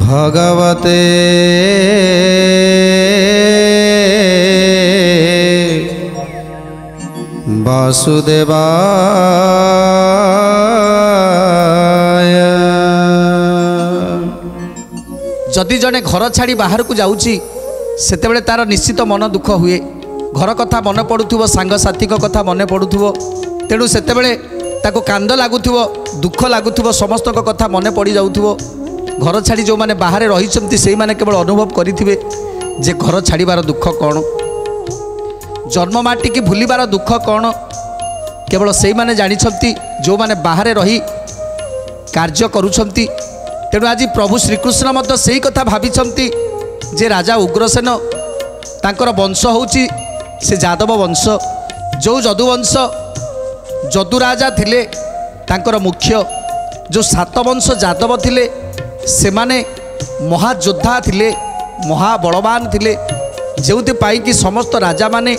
भगवते वासुदेवाय। जदि जड़े घर छाड़ी बाहर को जाऊँगी सेतेबेले तार निश्चित मन दुख हुए। घर कथा मन पड़ुथुव, सांगसाथी कथा मन पड़ुथुव, तेणु सेतेबेले ताको कांद लागुथुव, दुख लागुथुव, समस्त कथा मन पड़ जाउथुव। घर छाड़ी जो माने बाहर रही से माने केवल अनुभव करिथिबे जे घर छाड़ीबार दुख कौन, जन्म माटी की भूलिबार दुख कौन, केवल से माने जानिछंती जो माने बाहर रही कार्य करुछंती। तेणु आज प्रभु श्रीकृष्ण मत से कथा भाविछंती जे राजा उग्रसेन तांकर वंश होउची से जादव वंश। जो जदुवंश जदु राजा थिले तांकर मुख्य, जो 7 वंश जादव थिले से माने महायोद्धा थिले, महाबलवान थिले, जोथि पाई कि समस्त राजा माने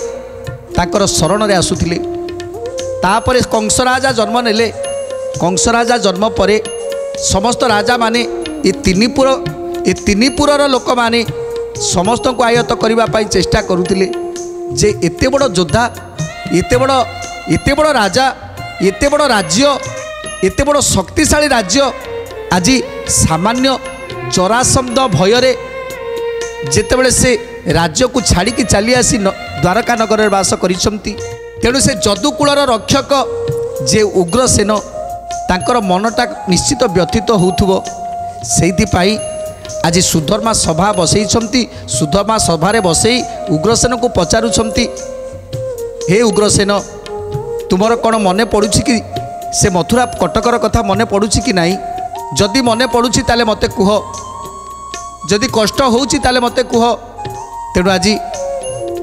तांकर शरण रे आसुथिले। तापरे कंस राजा जन्म नेले। कंस राजा जन्म परे समस्त राजा माने ये तीन पुरर लोक माने समस्त को आयत्त करबा पाई चेष्टा करुथिले जे एते बड़ योद्धा, एते बड़ राजा, एते बड़ राज्य, एते बड़ शक्तिशाली राज्य आज सामान्य जरासंध भୟରେ जेतेबेले से राज्य को छाड़ी की चली आसी द्वारका नगर में बास करिसंती। तेणु से जदुकूलर रक्षक जे उग्रसेन तांकर मनटा निश्चित व्यथित होउथुवो। सेइथिपाई आज सुधर्मा सभा बसैछंती। सुधर्मा सभारे बसई उग्रसेन को पचारुछंती, हे उग्रसेन तुमर कौन मने पड़ुछि कि से मथुरा कटकर कथा मने पड़ुछि कि नहीं? जदि मने पड़ुछि ताले मते कुह, जदि कष्ट होउछि ताले मते कुह। तेणु आज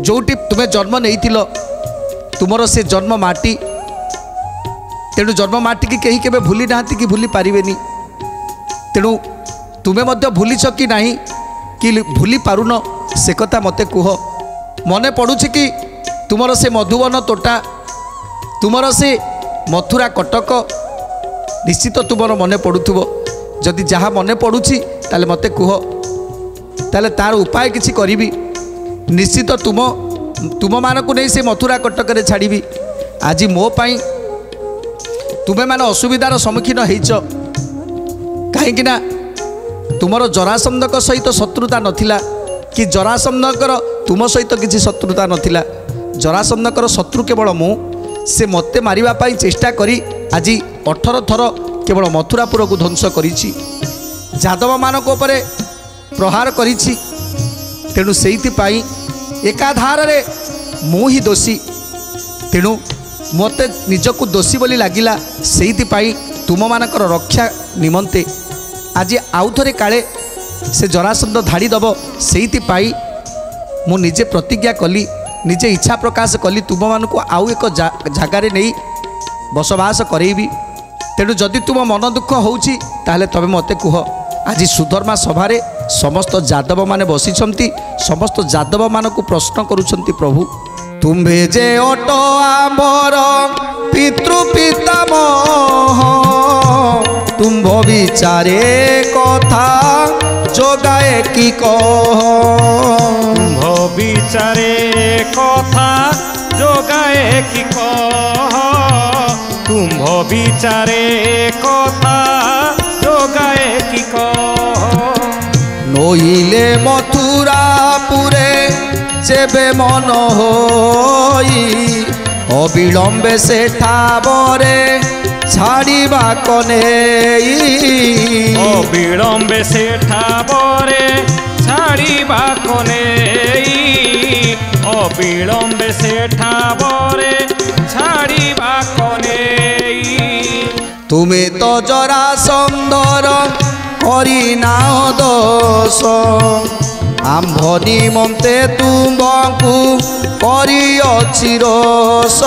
जोटी तुमे जन्म नैथिलो तुमर से जन्म माटी, तेणु जन्म माटी की कहीं केबे भूली नाहंती कि भूली पारिबेनी। तेणु तुमे मध्य भूलिछ कि नहीं कि भूली पारुन से कथा मते कुह। मने पड़ुछि कि तुमर से मधुवन तोटा, तुमर से मथुरा कटक निश्चित तुमर मने पड़ुथुवो। जदि जहाँ मने पड़ुछि ताले मते कुह, ताले तार उपाय किछि करिबी। निश्चित तुम मानकु नहीं से मथुरा कटक रे छाड़ीबी। आज मो पाई तुमे माने असुविधार सम्मुखीन होइछ, कहीं ना तुमर जरासंधक सहित शत्रुता नथिला कि जरासंधकर तुम सहित किसी शत्रुता नथिला। जरासंधकर शत्रु केवल मु, से मते मारिबा पाई चेष्टा करी आज 18 थर केवल मथुरापुर को ध्वंस करिछि, जादव मानक उपरे प्रहार करिछि। तेणु सेइथिपाई एकाधार रे मु ही दोषी। तेणु मते निजको दोषी बोली लागिला। सेइथिपाई तुम मानकर रक्षा निमंते आज आउ थरे काले से जरासंध धाड़ी दब। सेइथिपाई मु निजे प्रतिज्ञा कली, निजे इच्छा प्रकाश कली तुम मानक आउ एक जगार नहीं बसवास करेबी। तेणु जदि तुम मन दुख होउछि ताहले तबे मते कुह। आज सुधर्मा सभारे समस्त जादव माने बसिछंती, समस्त जादव मानक प्रश्न करुछंती प्रभु तुम्भे जे अट आमर पितृ पितामह, तुम्भ विचारे कथा जोगाए कि कह। तुम्भ विचारे कथा जोगाए कि कह, तुम्भ विचारे कथा जोगाए कि कह। नइले मथुरापुरे जेबे मन होई, अविलंबे सेठाबरे छाड़ीबा कनेई। अविलंबे सेठाबरे छाड़ीबा कनेई, अविलंबे सेठाबरे छाड़ीबा कनेई। तुमे तो जरासंधर करी नाओ दोष, आम्भ निमंते तुमको करी अछि रोष।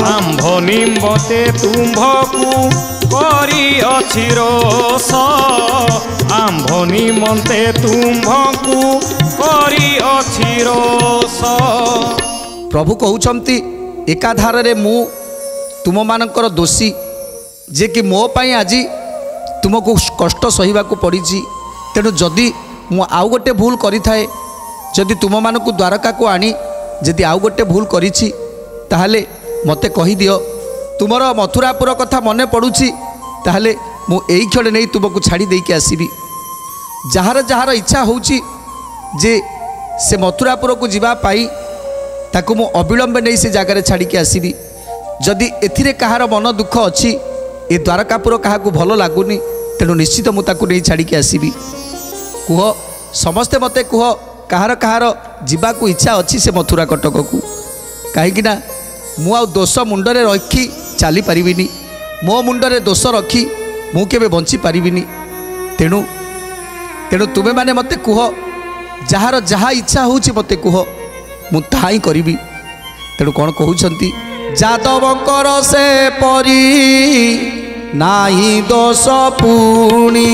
आम्भ निमंते तुमको करी अछि रोष, आम्भ निमंते तुमको करी अछि रोष। प्रभु कहउछंती एकाधार रे मु तुम मानकर दोषी, जे कि मो पाई आज तुमको कष्ट सहिबाकू पड़िछि। तेणु जदि मु आउ गोटे भूल करि थाए जदि तुम मानकु द्वारका को आनी जदि आउ गोटे भूल करिछि ताहले मते कहि दियो तुमर मथुरापुर कथा मने पड़ुछि ताहले मु एई क्षण नहीं तुमको छाड़ी देके आसीबी जार जार इच्छा होउछि जे से मथुरापुर को जीवा पाई ताकू मु अविलंब नहीं से जगार छाड़ी के आसीबी जदि एथिरे कहार मन दुख अच्छी ए द्वारकापुर क्या भल लगुनि तेणु निश्चित मुझे नहीं छाड़ी के आसीबी कुह समस्ते मते कुह कहार कहार जीवाकू इच्छा अच्छी से मथुरा कटक को कहीं मु आ दोष मुंडरे रखी चली पारिबिनी मो मुंडरे दोष रखी मु केबे बंची पारिबिनी तेणु तेणु तुमे माने मते कुह जार जहाँ इच्छा होउछि मते कुह मु ताहा ही करिबी तेणु कौन कहउछंती जादवकर से परी नाही दोष पुणी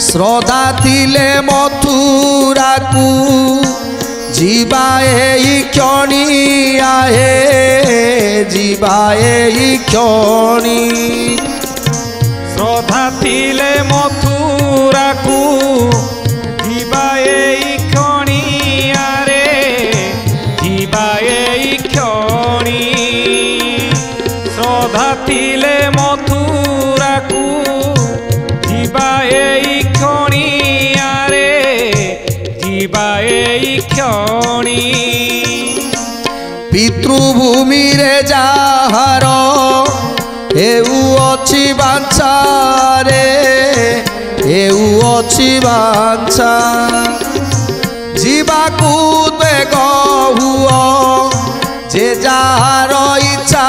श्रद्धा थिले मथुरा को जीवा एई क्षणी आहे जीवा एई क्षणी श्रद्धा थिले मथुरा को जीवा एई क्षणी आरे जीवा एई क्षणी श्रद्धा थिले मथुरा को जीवा एई क्षणी आरे जीवा एई क्षणी पितृभूमि रे जाहार एउ अछि बांछा रे एउ अछि बांछा जीवाकू बेग हुओ जे जार इच्छा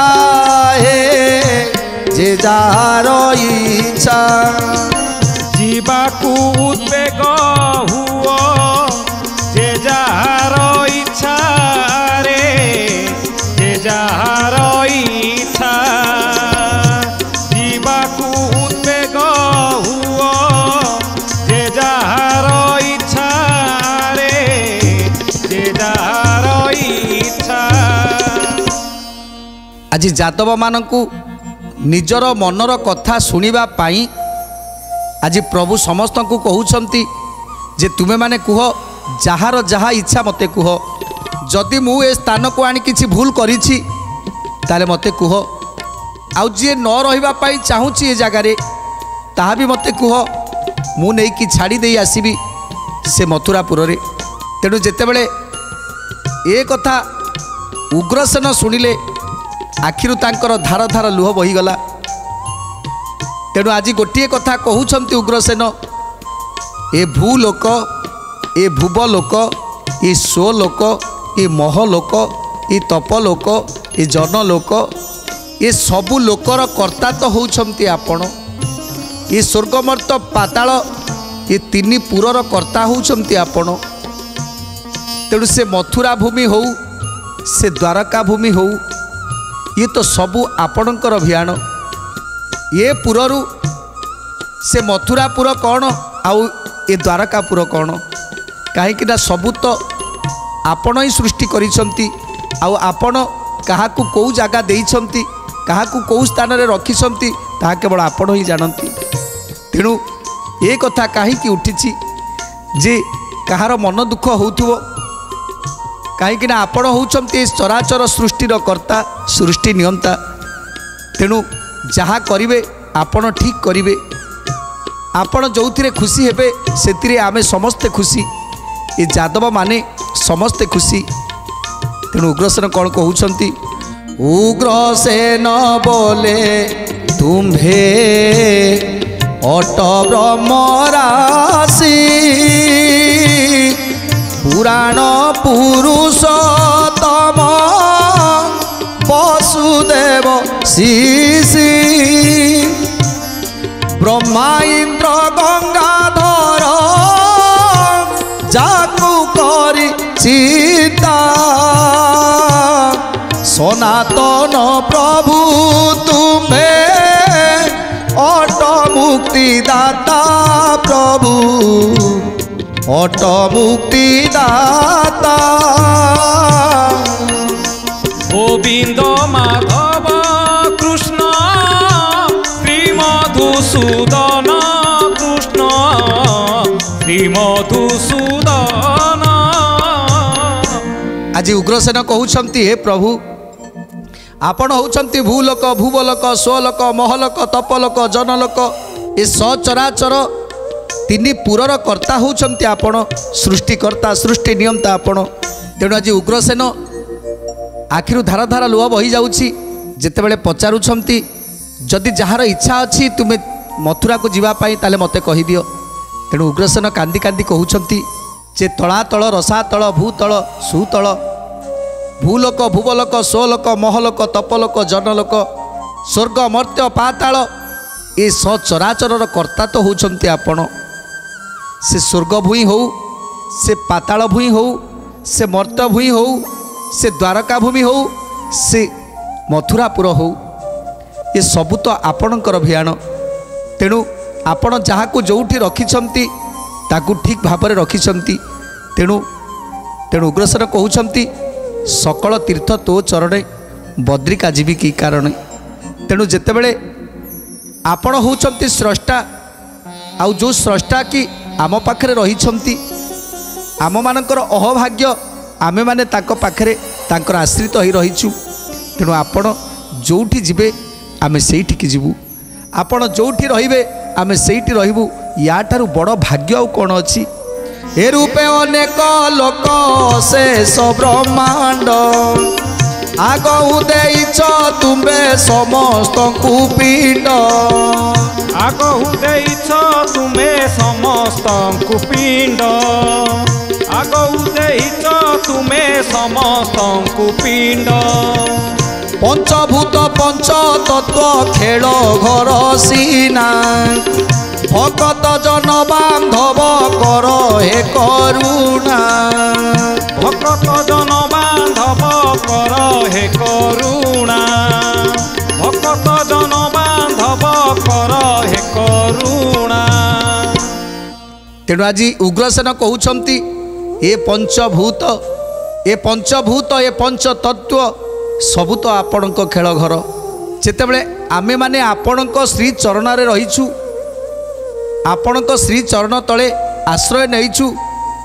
हे जे जार इच्छा जीवाकू उद्वेग हुओ जे जार इच्छा रे जे जार इच्छा जीवाकू उद्वेग हुओ जे जार इच्छा रे जे जार इच्छा। आज जादव मानकू निजर मनर कथा शुणिबा पाई आज प्रभु समस्त को कहउछंती जे तुमे माने कुह जार जहा इच्छा मते कुह जदि मु ए स्थान को आनी किछि भूल करिछि ताले मते कुह आउ जे न रहिबा पाई चाहूछि ए जगार ताहा भी मते कुह मु नहीं कि छाड़ी दे आसीबी से मथुरापुर रे तेणु जेतेबेले ए कथा उग्रसेन शुणिले आखिरु तांकर धार धार लुह बहीगला तेणु आज गोटे कथा कहउछंती उग्रसेन ए भूलोक ए भुवलोक ए स्वलोक ए महलोक ए तपलोक ए जनलोक ए सबु लोकर कर्ता तो होउछंती आपण ए स्वर्गमर्त पाताल ए तीन पुरर कर्ता होउछंती आपण तेणु से मथुरा भूमि हो से द्वारका भूमि हो ये तो सबू आपणकर अभियान ये पुरु से मथुरापुर कौन आउ ए द्वारकापुर कौन कहीं सबू तो आपण ही सृष्टि करिसंती आउ आपण काहाकू कौ जगह देइछंती काहाकू कौ स्थान रे रखिसंती ताहा केवल आपण ही जानती तेणु ये कथा कहीं उठी जे कहार मन दुख होउथुवो कहीं आपण होउछंती चराचर सृष्टिर कर्ता सृष्टि नियंता तेणु जहाँ करिवे आपण ठीक करिवे आपण जोथिरे खुशी हेबे सेतिरे आमे समस्ते खुशी ये जादव माने समस्ते खुशी तेणु उग्रसेन कौन कहउछंती उग्रसेन बोले तुम्भे अट ब्रह्म राशि पुराण पुरुषोत्तम वसुदेव शिशि ब्रह्मा इंद्र गंगाधर जाकू करी सीता सनातन प्रभु तुम्हें अट मुक्तिदाता प्रभु अट मुक्तिदाता गोविंद माधव कृष्ण श्री मधुसूदन कृष्ण ଶ୍ରୀମଧୁସୂଦନ। ଆଜି ଉଗ୍ରସେନ କହୁଛନ୍ତି, ହେ ପ୍ରଭୁ ଆପଣ ହେଉଛନ୍ତି ଭୂଲୋକ, ଭୁବଲୋକ, ସ୍ୱଲୋକ, ମହଲୋକ, ତପଲୋକ, ଜନଲୋକ, ଏ ସଚରାଚର ତିନି ପୁରର କର୍ତ୍ତା ହେଉଛନ୍ତି ଆପଣ, ସୃଷ୍ଟିକର୍ତ୍ତା, ସୃଷ୍ଟି ନିୟନ୍ତା ଆପଣ। ତେଣୁ ଆଜି ଉଗ୍ରସେନ ଆଖିରୁ ଧାର ଧାର ଲୁହ ବହିଯାଉଛି ଯେତେବେଳେ ପଚାରୁଛନ୍ତି, ଯଦି ଯାହାର ଇଚ୍ଛା ଅଛି ତୁମେ ମଥୁରାକୁ ଯିବା ପାଇଁ ତାହେଲେ ମୋତେ କହିଦିଅ। ତେଣୁ ଉଗ୍ରସେନ କାନ୍ଦି କାନ୍ଦି କହୁଛନ୍ତି ଯେ ତଳାତଳ, ରସାତଳ, ଭୂତଳ, ସୁତଳ, ଭୂଲୋକ, ଭୁବଲୋକ, ସ୍ୱଲୋକ, ମହଲୋକ, ତପଲୋକ, ଜନଲୋକ, ସ୍ୱର୍ଗ, ମର୍ତ୍ତ୍ୟ, ପାତାଳ, ଏ ସଚରାଚରର କର୍ତ୍ତା ତ ହେଉଛନ୍ତି ଆପଣ। ସେ ସ୍ୱର୍ଗ ଭୂଇଁ ହେଉ, ସେ ପାତାଳ ଭୂଇଁ ହେଉ, ସେ ମର୍ତ୍ତ୍ୟ ଭୂଇଁ ହେଉ, ସେ ଦ୍ୱାରକା ଭୂମି ହେଉ, ସେ ମଥୁରାପୁର ହେଉ, ଏ ସବୁ ତ ଆପଣଙ୍କର ଭିଆଣ। ତେଣୁ ଆପଣ ଯାହାକୁ ଯେଉଁଠି ରଖିଛନ୍ତି ତାକୁ ଠିକ୍ ଭାବରେ ରଖିଛନ୍ତି। ତେଣୁ ତେଣୁ ଉଗ୍ରସେନ କହୁଛନ୍ତି, ସକଳ ତୀର୍ଥ ତୋ ଚରଣେ, ବଦ୍ରିକା ଯିବି କି କାରଣ। ତେଣୁ ଯେତେବେଳେ ଆପଣ ହେଉଛନ୍ତି ସ୍ରଷ୍ଟା, ଆଉ ଯେଉଁ ସ୍ରଷ୍ଟା କି ଆମ ପାଖରେ ରହିଛନ୍ତି, ଆମମାନଙ୍କର ଅହଭାଗ୍ୟ, ଆମେମାନେ ତାଙ୍କ ପାଖରେ ତାଙ୍କର ଆଶ୍ରିତ ହୋଇ ରହିଛୁ। ତେଣୁ ଆପଣ ଯେଉଁଠି ଯିବେ ଆମେ ସେଇଠିକି ଯିବୁ, ଆପଣ ଯେଉଁଠି ରହିବେ ଆମେ ସେଇଠି ରହିବୁ। ୟାଠାରୁ ବଡ଼ ଭାଗ୍ୟ ଆଉ କ'ଣ ଅଛି? ଏ ରୂପେ ଅନେକ ଲୋକ ଶେଷ ବ୍ରହ୍ମାଣ୍ଡ, ଆଗକୁ ଦେଇଛ ତୁମେ ସମସ୍ତଙ୍କୁ ପିଣ୍ଡ। ଆଗକୁ ଦେଇଛ ତୁମେ ସମସ୍ତଙ୍କୁ ପିଣ୍ଡ, ଆଗକୁ ଦେଇଛ ତୁମେ ସମସ୍ତଙ୍କୁ ପିଣ୍ଡ। ପଞ୍ଚଭୂତ ପଞ୍ଚତତ୍ଵ ଖେଳ ଘର ସିନା, ଭକତ ଜନ ବାନ୍ଧବ କର ହେ କରୁଣା। ଭକତ ଜନ ବାନ୍ଧବ କର ହେ କରୁଣା, ଭକତ ଜନ ବାନ୍ଧବ କର ହେ କରୁଣା। ତେଣୁ ଆଜି ଉଗ୍ରସେନ କହୁଛନ୍ତି, ଏ ପଞ୍ଚଭୂତ, ଏ ପଞ୍ଚଭୂତ, ଏ ପଞ୍ଚତତ୍ଵ ସବୁ ତ ଆପଣଙ୍କ ଖେଳ ଘର। ଯେତେବେଳେ ଆମେମାନେ ଆପଣଙ୍କ ଶ୍ରୀ ଚରଣରେ ରହିଛୁ, ଆପଣଙ୍କ ଶ୍ରୀ ଚରଣ ତଳେ ଆଶ୍ରୟ ନେଇଛୁ,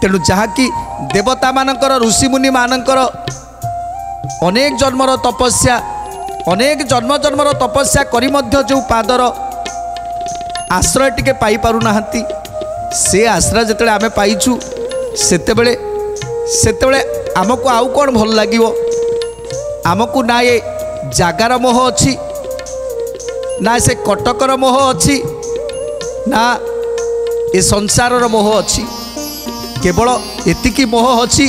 ତେଣୁ ଯାହାକି ଦେବତାମାନଙ୍କର, ଋଷିମୁନିମାନଙ୍କର ଅନେକ ଜନ୍ମର ତପସ୍ୟା, ଅନେକ ଜନ୍ମ ଜନ୍ମର ତପସ୍ୟା କରି ମଧ୍ୟ ଯେଉଁ ପାଦର ଆଶ୍ରୟ ଟିକେ ପାଇପାରୁନାହାନ୍ତି, ସେ ଆଶ୍ରୟ ଯେତେବେଳେ ଆମେ ପାଇଛୁ, ସେତେବେଳେ ସେତେବେଳେ ଆମକୁ ଆଉ କ'ଣ ଭଲ ଲାଗିବ? ଆମକୁ ନା ଏ ଜାଗାର ମୋହ ଅଛି, ନା ସେ କଟକର ମୋହ ଅଛି, ନା ଏ ସଂସାରର ମୋହ ଅଛି। କେବଳ ଏତିକି ମୋହ ଅଛି,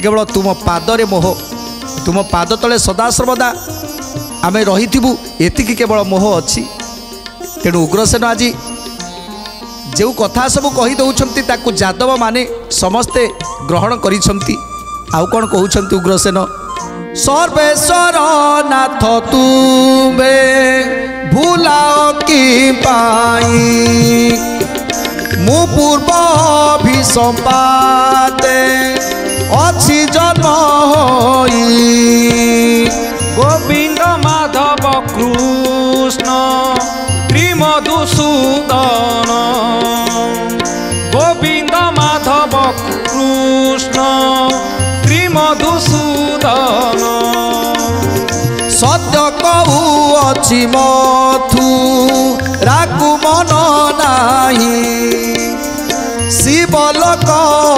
କେବଳ ତୁମ ପାଦରେ ମୋହ, ତୁମ ପାଦ ତଳେ ସଦାସର୍ବଦା ଆମେ ରହିଥିବୁ, ଏତିକି କେବଳ ମୋହ ଅଛି। ତେଣୁ ଉଗ୍ରସେନ ଆଜି ଯେଉଁ କଥା ସବୁ କହିଦେଉଛନ୍ତି ତାକୁ ଯାଦବମାନେ ସମସ୍ତେ ଗ୍ରହଣ କରିଛନ୍ତି। ଆଉ କ'ଣ କହୁଛନ୍ତି ଉଗ୍ରସେନ? ସର୍ବେଶ୍ୱର ନାଥ ତୁମେ ଭୁଲାଅ କି ପାଇଁ, ମୁଁ ପୂର୍ବ ଅଭିସମ୍ପାତେ ଅଛି ଜନ୍ମ ହୋଇ। ଗୋବିନ୍ଦ ମାଧବ କୃଷ୍ଣ ଶ୍ରୀମଧୁସୂଦନ, ଗୋବିନ୍ଦ ମାଧବ କୃଷ୍ଣ ଶ୍ରୀମଧୁସୂଦନ। ସତ୍ୟ କହୁଅଛି ମଥୁରାକୁ ମନ ନାହିଁ, ଶିବଲୋକ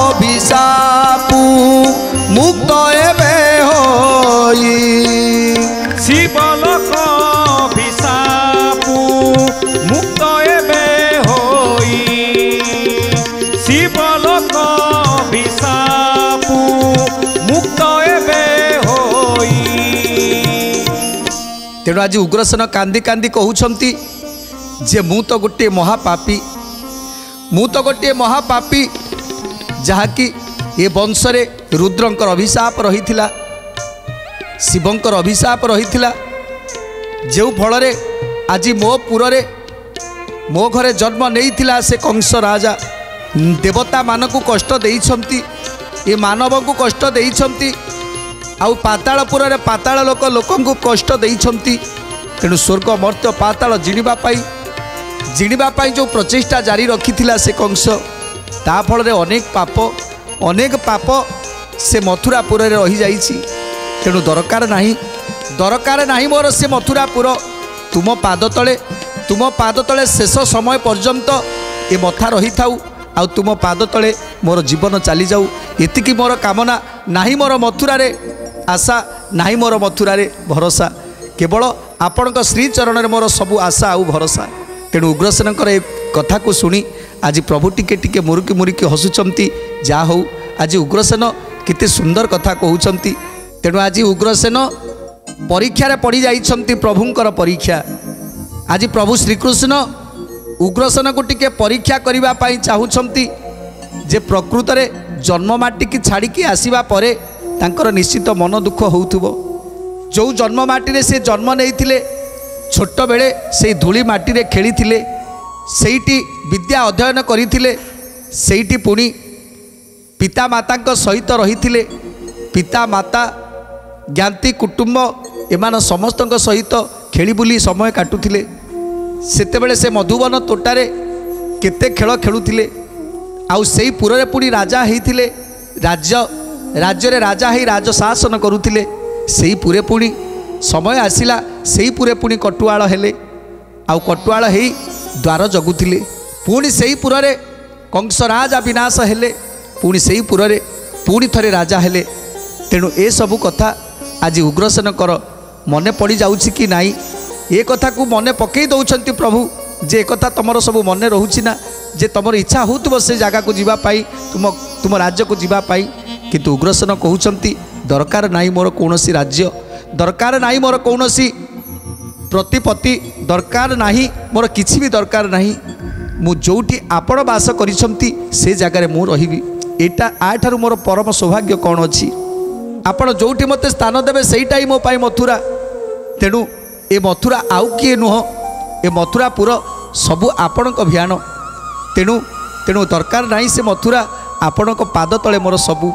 ଅଭିଶାପୁ ମୁକ୍ତ ଏବେ ହୋଇ। ଶିବଲୋକ ଅଭିଶାପୁ ମୁକ୍ତ ଏବେ ହୋଇ, ଶିବଲୋକ ଅଭିଶାପୁ ମୁକ୍ତ ଏବେ ହୋଇ। ତେଣୁ ଆଜି ଉଗ୍ରସେନ କାନ୍ଦି କାନ୍ଦି କହୁଛନ୍ତି ଯେ ମୁଁ ତ ଗୋଟିଏ ମହାପାପୀ, ମୁଁ ତ ଗୋଟିଏ ମହାପାପୀ, ଯାହାକି ଏ ବଂଶରେ ରୁଦ୍ରଙ୍କର ଅଭିଶାପ ରହିଥିଲା, ଶିବଙ୍କର ଅଭିଶାପ ରହିଥିଲା, ଯେଉଁ ଫଳରେ ଆଜି ମୋ ପୁରରେ ମୋ ଘରେ ଜନ୍ମ ନେଇଥିଲା ସେ କଂସ ରାଜା ଦେବତାମାନଙ୍କୁ କଷ୍ଟ ଦେଇଛନ୍ତି, ଏ ମାନବଙ୍କୁ କଷ୍ଟ ଦେଇଛନ୍ତି, ଆଉ ପାତାଳପୁରରେ ପାତାଳ ଲୋକ ଲୋକଙ୍କୁ କଷ୍ଟ ଦେଇଛନ୍ତି। ତେଣୁ ସ୍ୱର୍ଗ ମର୍ତ୍ତ୍ୟ ପାତାଳ ଜିଣିବା ପାଇଁ ଯେଉଁ ପ୍ରଚେଷ୍ଟା ଜାରି ରଖିଥିଲା ସେ କଂସ, ता फल अनेक पाप से मथुरापुर रही जाइछि। तेणु दरकार नहीं मोर से मथुरापुर तुम पाद तले शेष समय पर्यंत ए मथा रही थाउ आ तुम पाद तले मोर जीवन चली जाऊ। एतिकी मोर कामना नहीं, मोर मथुरा रे आशा नहीं, मोर मथुरा रे भरोसा, केवल आपणक श्री चरण में मोर सबु आशा आउ भरोसा। तेणु उग्रसेन कथा को शुणी आज प्रभु टिके टिके मुरुकी मुरुकी हसुचंती। जा हो आज उग्रसेन केते सुंदर कथा कहउचंती। तेणु आज उग्रसेन परीक्षा पड़ी जाइछंती, प्रभुंकर परीक्षा। आज प्रभु श्रीकृष्ण उग्रसेन को टिके परीक्षा करिबा पाई चाहुछंती जे प्रकृत रे जन्म माटी की छाड़ी की आसीबा परे तांकर निश्चित मन दुख होउथुबो। जो जन्म माटी रे से जन्म नेइथिले, छोट बेले से धूली माटी रे खेलिथिले, सेठी विद्या अध्ययन करिथिले, सेठी पुणी पिता माता सहित रहिथिले। पिता माता ज्ञाति कुटुंब एमान समस्त सहित खेली बुली समय काटुथिले। सेतेबेले से मधुबन तोटारे केते खेल खेलुथिले। आउ सेई पुरे पुणी राजा हेइथिले, राज्य रे राजा हेई राज शासन करुथिले। सेई पुरे पुणी समय आसिला, सेई पुरे पुणी कटुआल हेले, आउ कटुआल हेई द्वार जगुथिले। पुणी सेई पुरे कंस राजा विनाश हेले, पुणी सेई पुरे पुणी थरे राजा हेले। तेणु ए सबु कथा आज उग्रसेन कर मने पड़ी जाउछि कि नाई, ए कथा को मने पकई दउछंती प्रभु जे ए कथा तमर सबु मने रहुछि ना, जे तमर इच्छा होतबो से जगह को जीवा पाई, तुम राज्य को जीवा पाई। किंतु उग्रसेन कहउछंती दरकार नाई मोर कौनसी राज्य, दरकार नाई मोर कौनसी प्रतिपत्ति, दरकार नाही मोर किछि भी दरकार नाही। मु जोठी आपण वास करिसंती से जगार मु रहिबी। एटा आठारु मोर परम सौभाग्य कौन अछि। आपण जोठी मते स्थान देबे सेईटा ही मो पाई मथुरा। तेणु ए मथुरा आउ किए नुह, ए मथुरापुर सबु आपणक अभियान। तेणु दरकार नाही से मथुरा, आपणक पाद तले मोर सबु।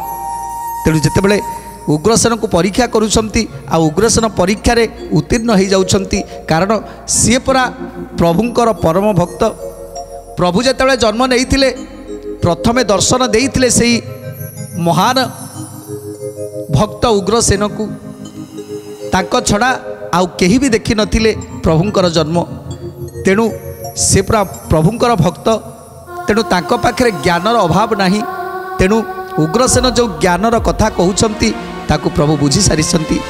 तेणु जेतेबेले उग्रसेन को परीक्षा करुछंती आ उग्रसेन परीक्षा रे उत्तीर्ण हो जाउछंती, कारण सी परा प्रभुंकर परम भक्त। प्रभु जेतेबेले जन्म नेइथिले प्रथमे दर्शन देइथिले सेई महान भक्त उग्रसेन को, तांको छड़ा आउ केही भी देखि नथिले प्रभुंकर जन्म। तेणु से पूरा प्रभुंकर भक्त, तेणु तांको पाखरे ज्ञानर अभाव नाही। तेणु उग्रसेन जो ज्ञानर कथा कहउछंती ताकू प्रभु बुझी सारिछंती।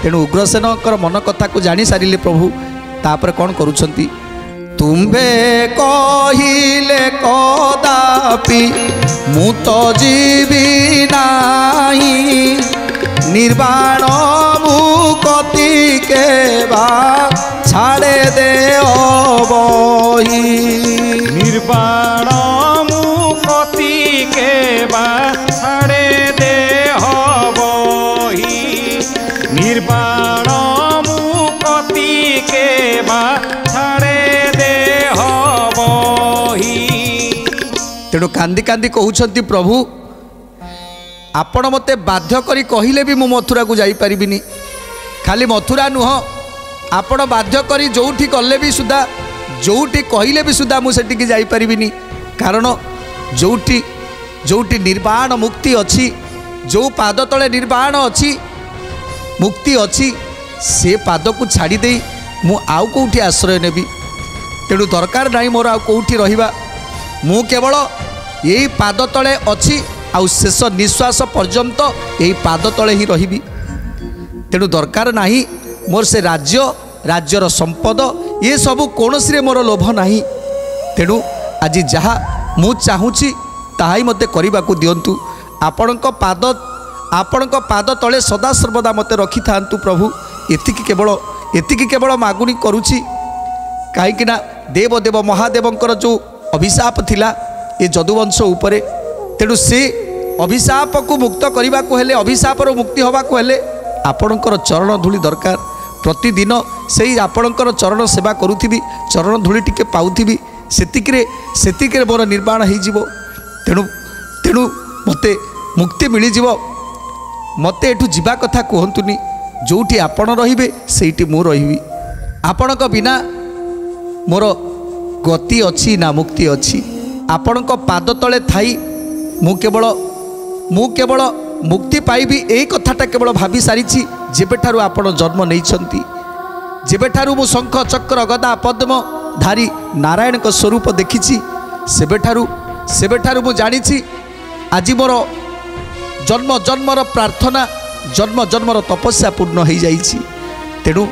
तेणु उग्रसेनकर मन कथा को जानी सारिले प्रभु। तापर कौन करुछंती, तुम्भे कहिले कदापि मु तो जीवी नाही, निर्वाण मुकति के बा छाड़े दे बही, निर्वाण मुकति के बा छाड़े दे बही, निर्वाण मुकति के बा छाड़े दे बही। तेणु कांदी कांदी कहउछंती प्रभु आपण मते बाध्य करी कहिले भी मु मथुरा को जाई परिबिनी। खाली मथुरा नुह, आपण बाध्य करी जोठी कले भी सुधा, जोठी कहिले भी सुधा मु सेठी की जाई परिबिनी। कारण जोठी निर्वाण मुक्ति अछि, जो पाद तले निर्वाण अछि मुक्ति अछि, से पाद को छाड़ी दे मु आउ कोठी आश्रय नेबी। तेणु दरकार नाही मोर आउ कोठी रहिबा, मु केवल यही पाद तले अछि आउ शेष निश्वास पर्यंत यही पाद तले ही रहिबी। तेणु दरकार नाही मोर से राज्यर संपद, ये सबू कौनसी रे मोर लोभ नाही। तेणु आज जहा मु चाहूची ताहाई मते करिबा को दियंतु। आपणक पाद तले सदा सर्वदा मते रखि थांतु प्रभु। एतिकी केवल मागुणी करूची, काहेकि ना देव महादेवंकर जो अभिशाप थिला ये जदुवंश उपरे। तेणु से अभिशाप को मुक्त करने को हेले, अभिशापर मुक्ति हवा को हेले आपणकर चरण धूली दरकार। प्रतिदिन से ही आपणकर चरण सेवा करुथिबी, चरण धूली टिके पाउथिबी, सेतिकरे मोर निर्माण हो। तेणु मते मुक्ति मिल जीव। मते एठू जीवा कथा कहतुनी, जोठी आपण रहिबे सेठी मु रहिबी। आपणक बिना मोर गति अछि ना मुक्ति अछि। ଆପଣଙ୍କ ପାଦ ତଳେ ଥାଇ ମୁଁ କେବଳ ମୁକ୍ତି ପାଇବି ଏଇ କଥାଟା କେବଳ ଭାବି ସାରିଛି। ଯେବେଠାରୁ ଆପଣ ଜନ୍ମ ନେଇଛନ୍ତି, ଯେବେଠାରୁ ମୁଁ ଶଙ୍ଖ ଚକ୍ର ଗଦା ପଦ୍ମ ଧାରି ନାରାୟଣଙ୍କ ସ୍ୱରୂପ ଦେଖିଛି, ସେବେଠାରୁ ମୁଁ ଜାଣିଛି ଆଜି ମୋର ଜନ୍ମ ଜନ୍ମର ପ୍ରାର୍ଥନା, ଜନ୍ମ ଜନ୍ମର ତପସ୍ୟା ପୂର୍ଣ୍ଣ ହୋଇଯାଇଛି। ତେଣୁ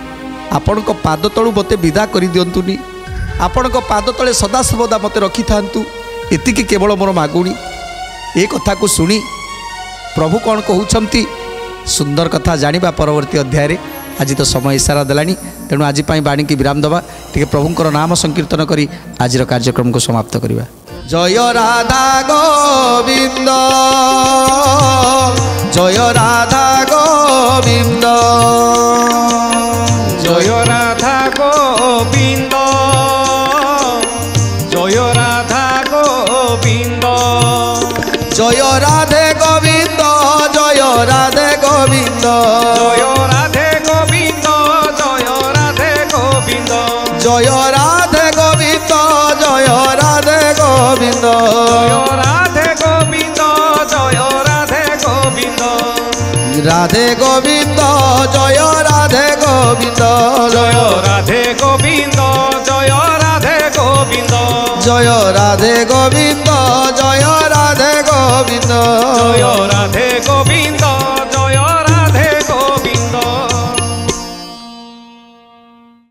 ଆପଣଙ୍କ ପାଦ ତଳୁ ମୋତେ ବିଦା କରିଦିଅନ୍ତୁନି, ଆପଣଙ୍କ ପାଦ ତଳେ ସଦାସର୍ବଦା ମୋତେ ରଖିଥାନ୍ତୁ। ଏତିକି କେବଳ ମୋର ମାଗୁଣି। ଏ କଥାକୁ ଶୁଣି ପ୍ରଭୁ କ'ଣ କହୁଛନ୍ତି ସୁନ୍ଦର କଥା ଜାଣିବା ପରବର୍ତ୍ତୀ ଅଧ୍ୟାୟରେ। ଆଜି ତ ସମୟ ଇସାରା ଦେଲାଣି, ତେଣୁ ଆଜି ପାଇଁ ବାଣୀକି ବିରାମ ଦେବା। ଟିକେ ପ୍ରଭୁଙ୍କର ନାମ ସଂକୀର୍ତ୍ତନ କରି ଆଜିର କାର୍ଯ୍ୟକ୍ରମକୁ ସମାପ୍ତ କରିବା। জয় রাধা গোবিন্দ, জয় রাধা গোবিন্দ, জয় রাধা গোবিন্দ, জয় রাধা গোবিন্দ, জয় রাধে গোবিন্দ, জয় রাধে গোবিন্দ, জয় রাধে গোবিন্দ, জয় রাধে গোবিন্দ, জয় রাধে গোবিন্দ, জয় রাধে গোবিন্দ, জয় রাধে গোবিন্দ, জয় রাধে গোবিন্দ, রাধে গোবিন্দ, জয় রাধে গোবিন্দ, জয় রাধে গোবিন্দ, জয় রাধে গোবিন্দ, জয় রাধে গোবিন্দ, জয় রাধে গোবিন্দ, জয় রাধে গোবিন্দ, জয়